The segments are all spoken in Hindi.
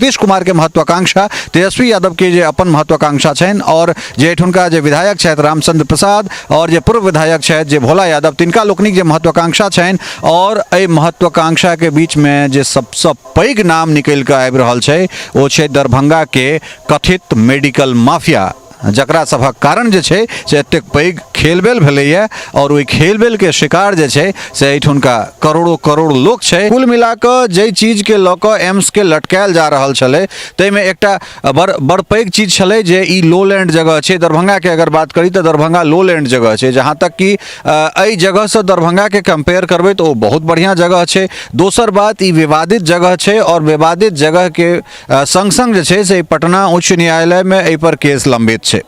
नीतीश कुमार के महत्वाकांक्षा, तेजस्वी यादव के जे अपन महत्वाकांक्षा छनि, और जे एठुनका जे विधायक छथि रामचंद्र प्रसाद और जे पूर्व विधायक छथि जे भोला यादव, तिनका लोकनिक जे महत्वाकांक्षा छनि, और एहि महत्वाकांक्षा के बीच में जे सबसे पैघ नाम निकल के आबि रहल छै ओ छै दरभंगा के कथित मेडिकल माफिया, जकरा सभक कारण जे छै से एतेक पैघ खेलबेल भेलैए, और ओहि खेलबेल के शिकार जे छै से एहिठुनका करोड़ों करोड़ लोग छै। कुल मिला कऽ जे चीज के लऽ कऽ एम्स के लटकायल जा रहल छलै ताहिमे एकटा बड़ पैघ चीज छलै जे ई लोलैंड जगह छै। दरभंगा के अगर बात करी तऽ दरभंगा लोलैंड जगह छै, जहाँ तक कि एहि जगह से दरभंगा के कंपेयर करबै तऽ ओ बहुत बढ़िया जगह छै। दोसर बात, ई विवादित जगह छै, और विवादित जगह के संग संग जे छै से पटना उच्च न्यायालय में एहि पर केस लंबित छै।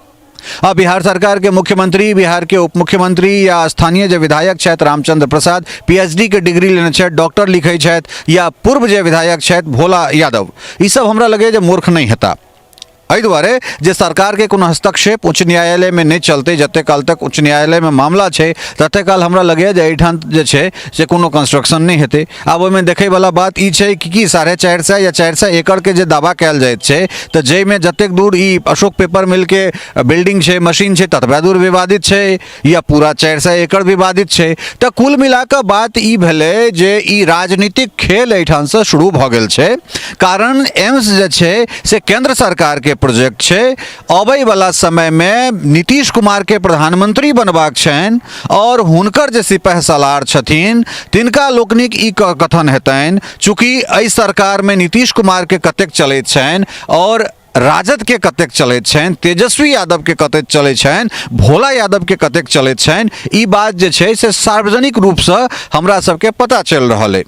अब बिहार सरकार के मुख्यमंत्री, बिहार के उप मुख्यमंत्री या स्थानीय जो विधायक छथि रामचंद्र प्रसाद, पीएचडी के डिग्री लेने छथि, डॉक्टर लिखे छथि, या पूर्व जो विधायक छथि भोला यादव, ई सब हमरा लगे जे मूर्ख नहीं हेता। एहि दुआरे जे सरकार के कोनो हस्तक्षेप उच्च न्यायालय में नहीं चलते, जते काल तक उच्च न्यायालय में मामला छै तते काल हमरा लगे जे एहिठाम जे छै से कोनो कंस्ट्रक्शन नहीं हेतै। आब ओहिमे देखै वाला बात ई छै कि 450 या 400 एकड़ के जे दावा कयल जाइत छै तऽ जाहिमे जतेक दूर ई अशोक पेपर मिल के बिल्डिंग छै, मशीन छै, ततबा दूर विवादित छै, या पूरा 400 एकड़ विवादित छै। तऽ कुल मिला कऽ बात ई भेलै जे ई राजनीतिक खेल एहिठाम से शुरू भऽ गेल छै। कारण एम्स जे छै से केंद्र सरकार के प्रोजेक्ट छै, अबै वाला समय में नीतीश कुमार के प्रधानमंत्री बनबाक छनि, और हुनकर जे सिपह सलार छथिन तिनका लोकनिक ई कथन हेतनि, चूंकि एहि सरकार में नीतीश कुमार के कतेक चलैत छनि और राजद के कतेक चलैत छनि, तेजस्वी यादव के कतेक चलैत छनि, भोला यादव के कतेक चलैत छनि, ई बात जे छै से सार्वजनिक रूप से हमरा सबके पता चल रहल है।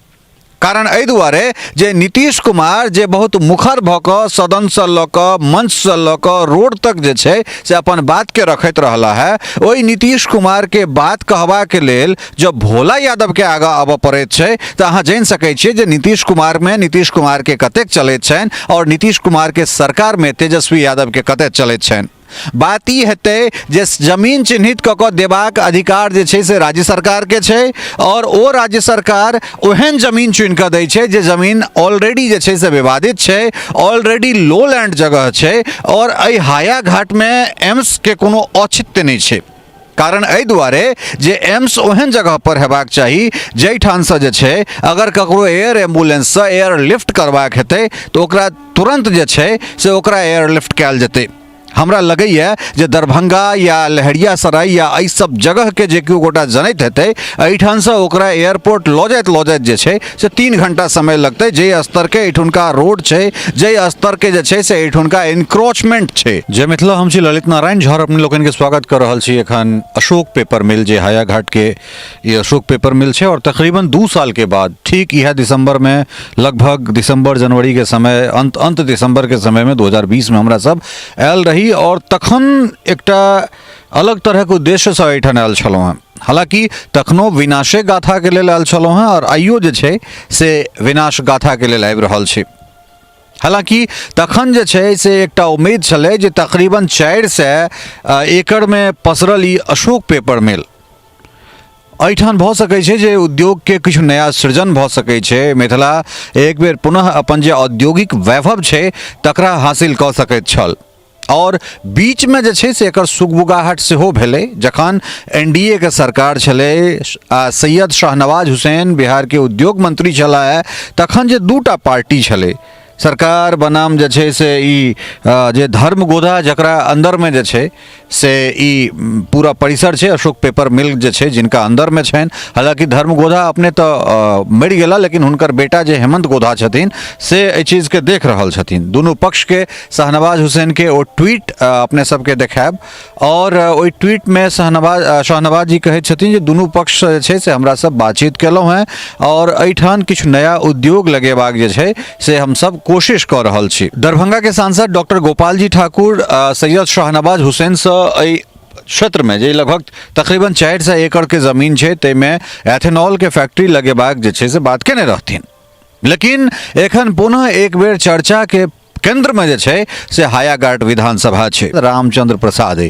कारण एहि दुआरे जे नीतीश कुमार जे बहुत मुखर भऽ कऽ सदन से लऽ कऽ मंच से लऽ कऽ रोड तक जे छै से अपन बात के रखैत रहला है, ओहि नीतीश कुमार के बात कहबा के लेल जब भोला यादव के आगा आबऽ पड़ैत छै तऽ अहाँ जानि सकै छियै जे नीतीश कुमार में नीतीश कुमार के कतेक चलैत छनि, और नीतीश कुमार के सरकार में तेजस्वी यादव के कतेक चलैत छनि। बात ई हेतै जे जमीन चिन्हित कऽ कऽ देबाक अधिकार जे छै से राज्य सरकार के छै, और ओ राज्य सरकार ओहन जमीन चुनि कऽ दै छै जे जमीन ऑलरेडी जे छै से विवादित छै, ऑलरेडी लो लैंड जगह छै, और एहि हाया घाट में एम्स के कोनो औचित्य नहीं छै। कारण एहि दुआरे जे एम्स ओहन जगह पर हेबाक चाही जाहिठाम से जे छै अगर ककरो एयर एम्बुलेंस से एयर लिफ्ट करबाक हेतै तऽ ओकरा तुरंत जे छै से ओकरा एयर लिफ्ट कयल जेतै। हमरा लगैए जे दरभंगा या लहरियासराय या एहि सब जगह के जे केओ गोटा जनैत हेतै एहिठाम से ओकरा एयरपोर्ट लऽ जाइत जे छै से 3 घंटा समय लगतै। जे स्तर के एहिठुनका रोड छै, जे स्तर के जे छै से एहिठुनका इंक्रोचमेंट छै। जय मिथिला, हम छी ललित नारायण झा, अपने लोगन के स्वागत कर रहल छी एखन अशोक पेपर मिल, जे हाया घाट के ये अशोक पेपर मिल छै, और तकरीबन 2 साल के बाद ठीक यह दिसंबर में, लगभग दिसंबर जनवरी के समय, अंत दिसंबर के समय में 2020 में हमरा सब आयल रही, और तखन एकटा अलग तरह के उद्देश्य से एहिठाम आयल छलहुँ हैं। हालांकि तखनो विनाशे गाथा के लेल आयल छलहुँ हैं, और आइयो जे छै से विनाश गाथा के लेल आबि रहल छी। हालांकि तखन जे छै से एकटा उम्मीद छलै जे तकरीबन 400 एकड़ में पसरल ई अशोक पेपर मिल एहिठाम भऽ सकै छै जे उद्योग के किछु नया सृजन भऽ सकै छै। मिथिला एक बेर पुनः अपन जे औद्योगिक वैभव छै तकरा हासिल कऽ सकैत छल, और बीच में जे छै से एकर सुगबुगाहट सेहो भेलै जखन एनडीए के सरकार छलै, सैयद शाहनवाज हुसैन बिहार के उद्योग मंत्री छलाह, तखन जे 2टा पार्टी छलै सरकार बनाम जे छै से ई जे धर्मगोधा जकरा अंदर में जे छै से ई पूरा परिसर छै अशोक पेपर मिल जे छै जिनका अंदर में छनि। हालांकि धर्मगोधा अपने तो मरि गेला, लेकिन हुनकर बेटा जे हेमंत गोधा छथिन से एहि चीज के देख रहल छथिन। दुनू पक्ष के शाहनवाज हुसैन के ओ ट्वीट अपने सबके देखायब, और ओहि ट्वीट में शाहनवाज जी कहै छथिन जे दुनू पक्ष जे छै से हमरा सब बातचीत केलहुँ हैं, और एहिठाम किछु नया उद्योग लगेबाक जे छै से हम सब कोशिश कर रहल छी। दरभंगा के सांसद डॉक्टर गोपाल जी ठाकुर सैयद शाहनवाज हुसैन से एहि क्षेत्र में जे लगभग तकरीबन 400 एकड़ के जमीन छै ताहिमे एथेनॉल के फैक्ट्री लगेबाक जे छै से बात केने रहथिन, लेकिन एखन पुनः एक बेर चर्चा के केंद्र में जे छै से हायाघाट विधानसभा छै। रामचंद्र प्रसाद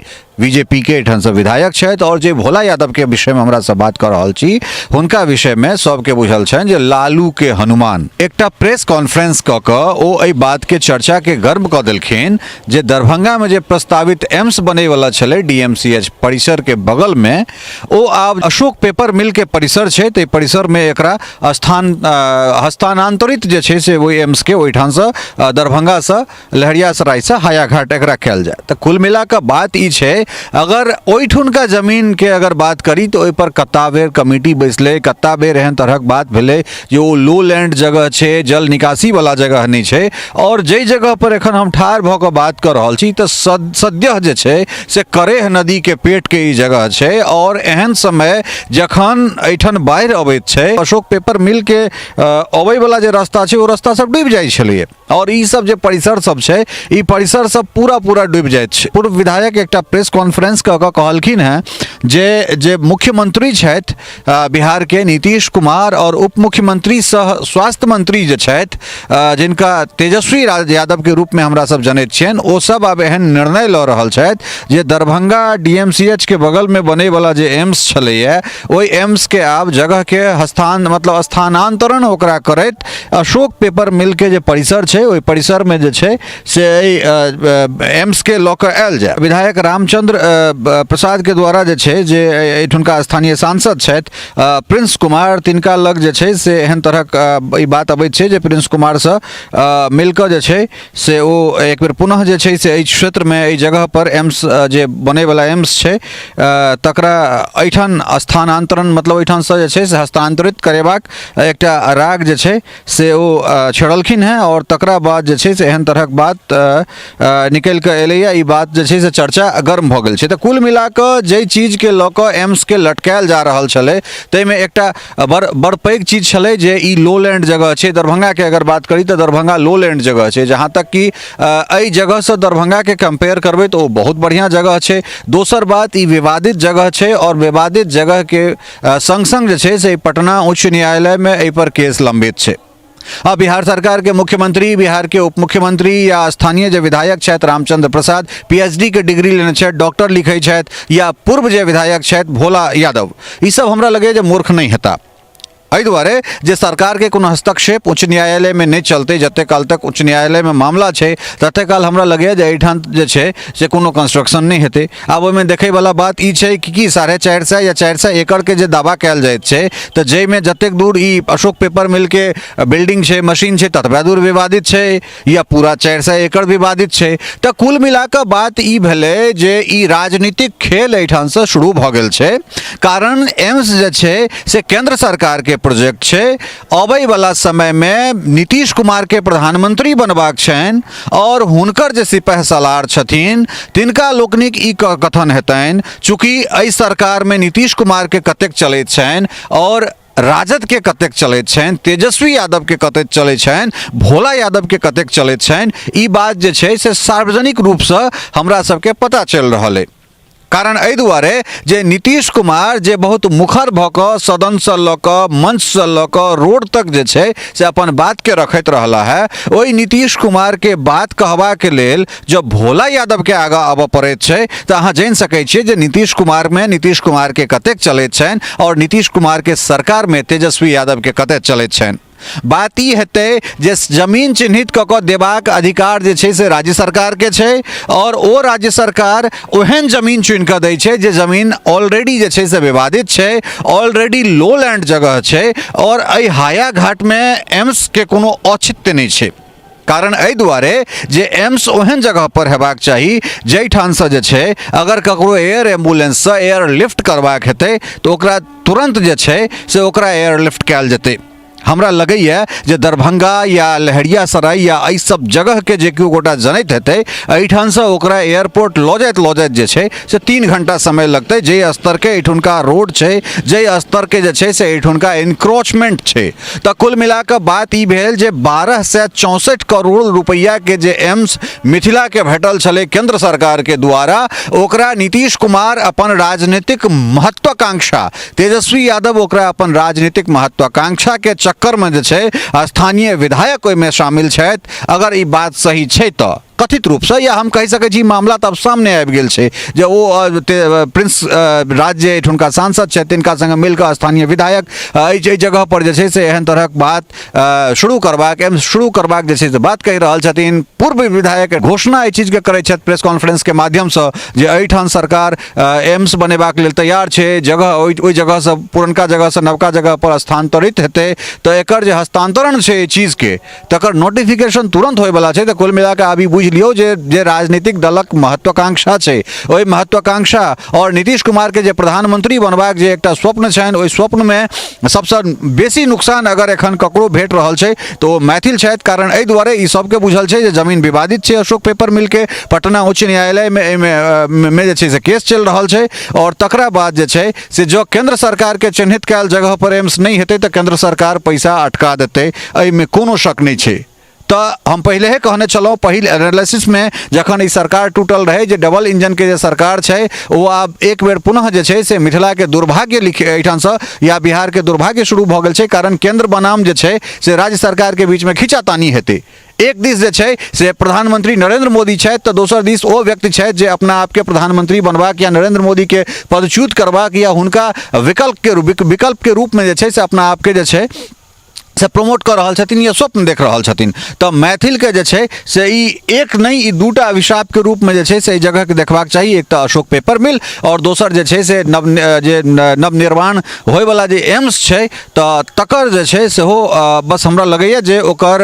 बीजेपी के एठन से विधायक छथि और जे भोला यादव के विषय में हमरा सब बात कर रहल छी हुनका विषय में सबके बुझल छनि जे लालू के हनुमान एकटा प्रेस कॉन्फ्रेंस क के ओ एहि बात के चर्चा के गर्म क देलखिन जे दरभंगा में जे प्रस्तावित एम्स बने वाला छले डीएमसीएच परिसर के बगल में ओ आब अशोक पेपर मिल के परिसर छै ते परिसर में एकरा हस्तांतरित जे छै से ओहि एम्स के ओहिठाम से दरभंगा से लहरियासराय से हायाघाट एकरा कयल जाय। तो कुल मिला के बात ई छै अगर ओहिठुन का जमीन के अगर बात करी तो ओहि पर कत्ता बेर कमेटी बैसले कत्ता बेर एहन तरहक बात भेले जे ओ लो लैंड जगह छै जल निकासी वाला जगह नहीं छै और जे जगह पर एखन हम ठाढ़ भ के बात कर रहल छी तो सद्यह जे छै से करेह नदी के पेट के ई जगह छै और एहन समय जखन एठन बाढ़ि अबैत छै अशोक पेपर मिल के अबै वाला जे रास्ता छै ओ रास्ता सब डूबि जाइ छलै और ई सब जे परिसर सब छै ई परिसर सब पूरा डूबि जाइत छै। पूर्व विधायक एकटा प्रेस कॉन्फ्रेंस क के कहलखिन हैं जे मुख्यमंत्री छथि बिहार के नीतीश कुमार और उप मुख्यमंत्री सह स्वास्थ्य मंत्री जे छथि जिनका तेजस्वी यादव के रूप में हमरा सब जनैत छियनि ओ सब आब एहन निर्णय लऽ रहल छथि जे दरभंगा डीएमसीएच के बगल में बने वाला जे एम्स छलैया ओहि एम्स के आब जगह के स्थानांतरण ओकरा करैत अशोक पेपर मिल के जे परिसर छै ओहि परिसर में जे छै से एम्स के लऽ कऽ आयल जाय। विधायक रामचंद्र प्रसाद के द्वारा जे छै जे एठुनका स्थानीय सांसद छथि प्रिंस कुमार तिनका लग जे छै से एहन तरहक ई बात अबैत छै जे प्रिंस कुमार से मिलकर जे छै से ओ एक बेर पुनः जे छै से एहि क्षेत्र में एहि जगह पर एम्स जे बने वाला एम्स छै तकरा एहिठाम स्थानांतरण मतलब एहिठाम से जे छै से हस्तांतरित करेबाक एकटा राग जे छै से ओ छेड़लखिन हैं और तकरा बाद जे छै से एहन तरहक बात निकल के एलैया ई बात जे छै से चर्चा गर्म भऽ गेल छै। तऽ कुल मिला कऽ जे चीज के लऽ कऽ एम्स के लटकायल जा रहल छलै ताहिमे एकटा बड़ पैघ चीज छलै जे ई लो लैंड जगह छै। दरभंगा के अगर बात करी तऽ दरभंगा लो लैंड जगह छै जहाँ तक कि एहि जगह से दरभंगा के कंपेयर करबै तऽ ओ बहुत बढ़िया जगह छै। दोसर बात ई विवादित जगह छै और विवादित जगह के संग संग जे छै से पटना उच्च न्यायालय में एहि पर केस लंबित छै। अब बिहार सरकार के मुख्यमंत्री बिहार के उप मुख्यमंत्री या स्थानीय जो विधायक छथि रामचंद्र प्रसाद पीएचडी के डिग्री लेने छथि डॉक्टर लिखै छथि या पूर्व जे विधायक छथि भोला यादव ई सब हमरा लगे जे मूर्ख नहीं हेता। एहि दुआरे जे सरकार के कोनो हस्तक्षेप उच्च न्यायालय में नहीं चलते जते काल तक उच्च न्यायालय में मामला छै तते काल हमरा लगे जे एहिठाम जे छै से कोनो कंस्ट्रक्शन नहीं हेतै। आब ओहिमे देखै वाला बात ई छै कि 450 या 400 एकड़ के जे दावा कयल जाइत छै तऽ जाहिमे जतेक दूर ई अशोक पेपर मिल के बिल्डिंग छै मशीन छै ततबा दूर विवादित छै या पूरा 400 एकड़ विवादित छै। तऽ कुल मिला कऽ बात ई भेलै जे ई राजनीतिक खेल एहिठाम से शुरू भऽ गेल छै। कारण एम्स जे छै से केंद्र सरकार के प्रोजेक्ट छै अबै वाला समय में नीतीश कुमार के प्रधानमंत्री बनबाक छनि और हुनकर जे सिपह सलार छथिन तिनका लोकनिक ई कथन हेतनि चूँकि एहि सरकार में नीतीश कुमार के कतेक चलैत छनि और राजद के कतेक चलैत छनि तेजस्वी यादव के कतेक चलैत छनि भोला यादव के कतेक चलैत छनि ई बात जे छै से सार्वजनिक रूप से हमरा सबके पता चलि रहल है। कारण एहि दुआरे जे नीतीश कुमार जे बहुत मुखर भऽ कऽ सदन से लऽ कऽ मंच से लऽ कऽ रोड तक जे छै से अपन बात के रखैत रहला है ओहि नीतीश कुमार के बात कहबा के लेल जब भोला यादव के आगाँ आबऽ पड़ैत छै तऽ अहाँ जानि सकै छियै जे नीतीश कुमार के कतेक चलैत छनि और नीतीश कुमार के सरकार में तेजस्वी यादव के कतेक चलैत छनि। बात ई हेतै जे जमीन चिन्हित कऽ कऽ देबाक अधिकार जे छै से राज्य सरकार के छै और ओ राज्य सरकार ओहन जमीन चुनि कऽ दै छै जे जमीन ऑलरेडी जे छै से विवादित छै ऑलरेडी लो लैंड जगह छै और एहि हाया घाट में एम्स के कोनो औचित्य नहीं छै। कारण एहि दुआरे जे एम्स ओहन जगह पर हेबाक चाही जाहिठाम से जे छै अगर ककरो एयर एम्बुलेंस से एयर लिफ्ट करबाक हेतै तऽ ओकरा तुरंत जे छै से ओकरा एयर लिफ्ट कयल जेतै। हमरा लगैया जे दरभंगा या लहरियासराय या एहि सब जगह के जे केओ गोटा जनैत हेतै एहिठाम से ओकरा एयरपोर्ट लऽ जाइत जे छै से 3 घंटा समय लगतै। जे स्तर के एहिठुनका रोड छै जे स्तर के जे छै से एहिठुनका इंक्रोचमेंट छै तऽ कुल मिला कऽ बात ई भेल जे 1264 करोड़ रुपैया के जे एम्स मिथिला के भेटल छलै केंद्र सरकार के द्वारा ओकरा नीतीश कुमार अपन राजनीतिक महत्वाकांक्षा तेजस्वी यादव ओकरा अपन राजनीतिक महत्वाकांक्षा के चक्कर में जे छै स्थानीय विधायक ओहिमे शामिल छथि। अगर ई बात सही छै तऽ कथित रूप से या हम कह सकै छी मामला तब सामने आबि गेल छै जे ओ प्रिंस राज्य एठुनका सांसद छै तिनका संगे मिलकर स्थानीय विधायक एहि जगह पर जे छै से एहन तरहक बात शुरू करबाक एम्स शुरू करबाक जे छै से बात कहि रहल छथिन। पूर्व विधायक घोषणा एहि चीज के करै छथि प्रेस कॉन्फ्रेंस के माध्यम से जे एहिठाम सरकार एम्स बनेबाक लेल तैयार छै, जगह ओहि जगह से पुरनका जगह से नवका जगह पर स्थानांतरित हेतै तो एकर जे हस्तांतरण छै चीज के तकर नोटिफिकेशन तुरंत होय वाला छै। तो कुल मिला के अभी बुझ लियो जे राजनीतिक दलक महत्वाकांक्षा छै ओहि महत्वाकांक्षा और नीतीश कुमार के जे प्रधानमंत्री बनबाक जे एकटा स्वप्न छनि ओहि स्वप्न में सबसे बेसी नुकसान अगर एखन ककरो भेट रहल छै तो मैथिल छथि। कारण एहि दुआरे ई सबके बुझल छै जे जमीन विवादित छै अशोक पेपर मिल के पटना उच्च न्यायालय में जे छै से केस चल रहल छै और तकरा बाद जे छै से जो केंद्र सरकार के चिन्हित कैल जगह पर एम्स नहीं हेतै तो केंद्र सरकार पैसा अटका देतै, एहि में कोनो शक नहीं छै। तो हम पहले ही कहने चलो पहिल एनालिसिस में जखन ई सरकार टूटल रहे जे डबल इंजन के जे सरकार छै वो आब एक बेर पुनः जे छै से मिथिला के दुर्भाग्य लिखे एहिठाम से या बिहार के दुर्भाग्य शुरू भ गेल छै। कारण केंद्र बनाम जे छै से राज्य सरकार के बीच में खींचातानी हेतै। एक दिस जे छै से प्रधानमंत्री नरेंद्र मोदी छथि तो दोसर दिस ओ व्यक्ति छथि जे अपना आप के प्रधानमंत्री बनबाक या नरेंद्र मोदी के पदच्युत करबाक या हुनका विकल्प के रूप में जे छै से अपना आप के जे छै से प्रमोट कर रहल छथिन या स्वप्न देख रहल छथिन। तो मैथिल के जे छै से ई एक नहीं ई दूटा अभिशाप के रूप में जे छै से ई जगह के देखबाक चाहिए। एक तो अशोक पेपर मिल और दोसर जे छै से नवनिर्माण होय वाला जे एम्स छै तो तकर जे छै से हो बस हमरा लगैया जे ओकर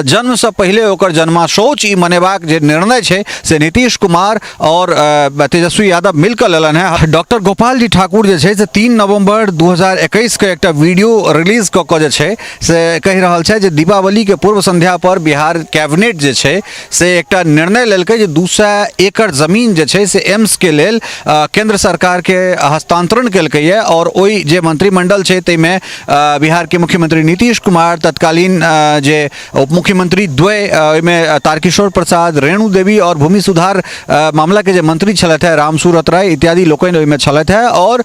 जन्म से पहले ओकर जन्मा शौच ई मनेबाक जे निर्णय छै से नीतीश कुमार और तेजस्वी यादव मिलकर लेलन है। डॉक्टर गोपाल जी ठाकुर जे छै से 3 नवंबर 2021 के एकटा वीडियो रिलीज क के जे छै से कहि रहल छै जे दीपावली के पूर्व संध्या पर बिहार कैबिनेट जे छै से एकटा निर्णय लेलकै जे 200 एकड़ जमीन जे छै से एम्स के लेल केंद्र सरकार के हस्तांतरण केलकै है। और ओहि जे मंत्रिमंडल छै तै में बिहार के मुख्यमंत्री नीतीश कुमार, तत्कालीन जे उप मुख्यमंत्री द्वय में तारकिशोर प्रसाद, रेणु देवी और भूमि सुधार मामला के जे मंत्री छलथि है रामसूरत राय इत्यादि लोकनि ओहि में छलथि है। और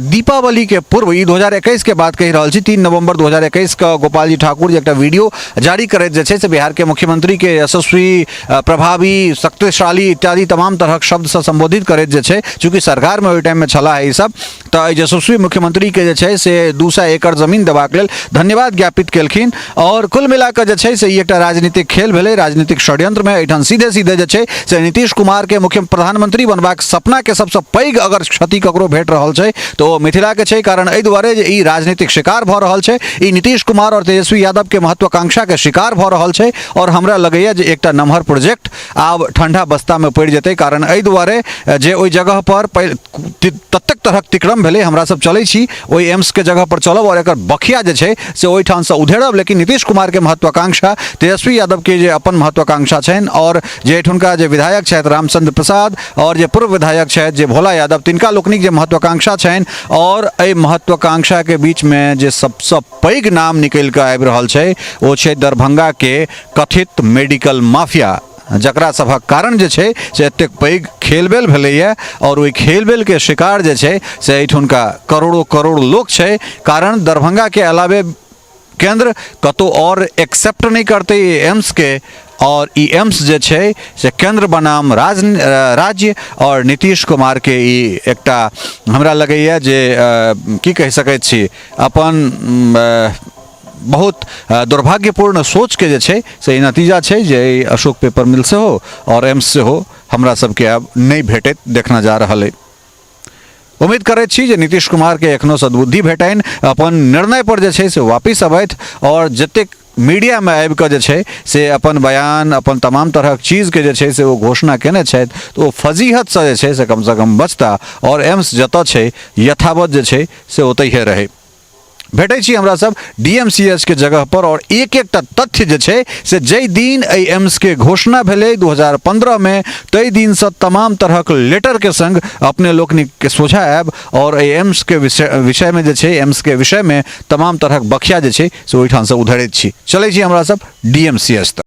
दीपावली के पूर्व ई 2021 के बात कहि रहल छी 3 नवंबर 2021 गोपाल जी ठाकुर जी एक वीडियो जारी करैत जे छै से बिहार के मुख्यमंत्री के यशस्वी, प्रभावी, शक्तिशाली इत्यादि तमाम तरहक शब्द से संबोधित करैत जे छै चूंकि सरकार में ओहि टाइम में छला है ई सब तो यशस्वी मुख्यमंत्री के जे छै से 200 एकड़ जमीन देबाक लेल धन्यवाद ज्ञापित केलखिन। और कुल मिलाकर जे छै से ई एकटा राजनीतिक खेल भेलै, राजनीतिक षड्यंत्र में एहिठाम सीधे जे छै से नीतीश कुमार के मुख्य प्रधानमंत्री बनबाक सपना के सबसे पैघ अगर क्षति ककरो भेट रहल छै तो मिथिला के छै। कारण एहि दुआरे जे ई राजनीतिक शिकार भ रहल छै, ई नीतीश कुमार और तेजस्वी यादव के महत्वाकांक्षा के शिकार भ रहल छै और हमरा लगैया जे एकटा नमहर प्रोजेक्ट आब ठंडा बस्ता में पड़ जेतै। कारण एहि दुआरे जे ओहि जगह पर ततेक तरहक तिक्रम भेलै हमरा सब चलै छी ओहि एम्स के जगह पर चलब और एकर बखिया जे छै से ओहिठाम से उधेड़ब। लेकिन नीतीश कुमार के महत्वाकांक्षा, तेजस्वी यादव के जे अपन महत्वाकांक्षा छनि और जे एठुनका जे विधायक छथि रामचंद्र प्रसाद और जे पूर्व विधायक छथि जे भोला यादव तिनका लोकनिक जे महत्वाकांक्षा छनि और एहि महत्वाकांक्षा के बीच में जे सबसे पैघ नाम निकल के आबि रहल छै ओ छै दरभंगा के कथित मेडिकल माफिया, जकरा सभक कारण जे छै से एतेक पैघ खेलबेल भेलैया और ओहि खेलबेल के शिकार जे छै से एहिठुनका करोड़ों करोड़ लोग छै। कारण दरभंगा के अलावे केंद्र कतौ और एक्सेप्ट नहीं करते एम्स के और ई एम्स जे छै से केंद्र बनाम राज्य और नीतीश कुमार के ई एकटा हमरा लगैया जे की कहि सकैत छी अपन बहुत दुर्भाग्यपूर्ण सोच के जे छै से नतीजा छै जे अशोक पेपर मिल से हो और एम्स से हो हमरा सबके अब नहीं भेटैत देखना जा रहल है। उम्मीद करैत छी जे नीतीश कुमार के एखनो सद्बुद्धि भेटनि, अपन निर्णय पर जे छै से वापिस अबैथ और जतेक मीडिया में आबि कऽ जे छै से अपन बयान, अपन तमाम तरह चीज के जे छै से वो घोषणा केने छथि तो फजीहत से जे छै से कम बचता और एम्स जतऽ छै यथावत जे छै से ओतहिए रहे। भेटै छी हमरा सब DMCH के जगह पर और एक एक तथ्य जे छै से जै दिन एम्स के घोषणा भेलै 2015 में तै दिन से तमाम तरहक लेटर के संग अपने लोकनिक के सोझा आयब और एम्स के विषय में जे छै एम्स के विषय में तमाम तरहक बखिया जे छै से ओहिठाम से उधरैत छी। चलै छी हमरा सब DMCH तक।